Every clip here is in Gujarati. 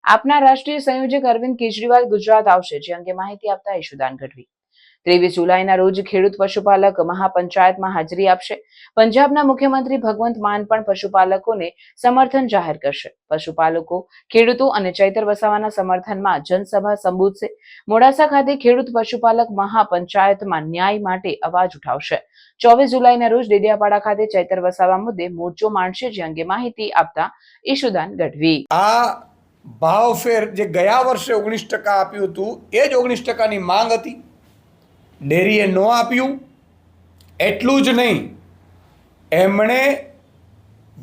આપના રાષ્ટ્રીય સંયોજક અરવિંદ કેજરીવાલ ગુજરાત આવશે, જે અંગે માહિતી આપતા ઈશુદાન ગઢવી. 23 જુલાઈના રોજ ખેડૂત પશુપાલક મહાપંચાયતમાં હાજરી આપશે. પંજાબના મુખ્યમંત્રી ભગવંત માન પણ પશુપાલકોને સમર્થન જાહેર કરશે. પશુપાલકો, ખેડૂતો અને ચૈતર વસાવાના સમર્થનમાં જનસભા સંબોધશે. મોડાસા ખાતે ખેડૂત પશુપાલક મહાપંચાયતમાં ન્યાય માટે અવાજ ઉઠાવશે. 24 જુલાઈના રોજ ડેડિયાપાડા ખાતે ચૈતર વસાવા મુદ્દે મોરચો માંડશે, જે અંગે માહિતી આપતા ઈશુદાન ગઢવી. આ ભાવફેર જે ગયા વર્ષે 19% આપ્યું હતું એ જ 19%ની માંગ હતી. ડેરીએ ન આપ્યું. એટલું જ નહીં, એમણે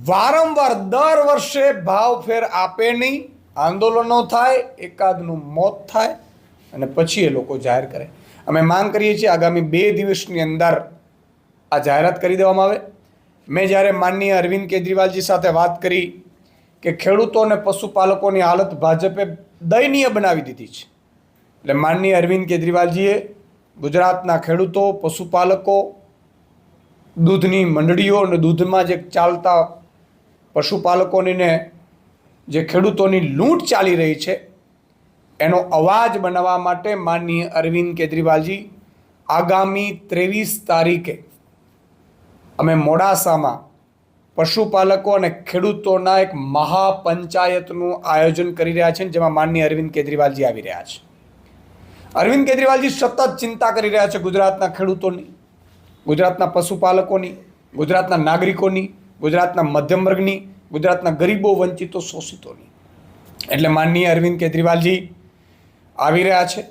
વારંવાર દર વર્ષે ભાવફેર આપે નહીં, આંદોલનો થાય, એકાદનું મોત થાય અને પછી એ લોકો જાહેર કરે. અમે માંગ કરીએ છીએ આગામી 2 દિવસની અંદર આ જાહેરાત કરી દેવામાં આવે. મેં જ્યારે માનનીય અરવિંદ કેજરીવાલજી સાથે વાત કરી કે ખેડૂતો અને પશુપાલકોની હાલત ભાજપે દયનીય બનાવી દીધી છે, એટલે માનનીય અરવિંદ કેજરીવાલજીએ ગુજરાતના ખેડૂતો, પશુપાલકો, દૂધની મંડળીઓ અને દૂધમાં જે ચાલતા પશુપાલકોની જે ખેડૂતોની લૂંટ ચાલી રહી છે એનો અવાજ બનાવવા માટે માનનીય અરવિંદ કેજરીવાલજી આગામી 23 તારીખે અમે મોડાસામાં પશુપાલકો અને ખેડૂતોના એક મહાપંચાયતનું આયોજન કરી રહ્યા છે, જેમાં માનનીય અરવિંદ કેજરીવાલજી આવી રહ્યા છે. અરવિંદ કેજરીવાલજી સતત ચિંતા કરી રહ્યા છે ગુજરાતના ખેડૂતોની, ગુજરાતના પશુપાલકોની, ગુજરાતના નાગરિકોની, ગુજરાતના મધ્યમ વર્ગની, ગુજરાતના ગરીબો, વંચિતો, શોષિતોની. એટલે માનનીય અરવિંદ કેજરીવાલજી આવી રહ્યા છે.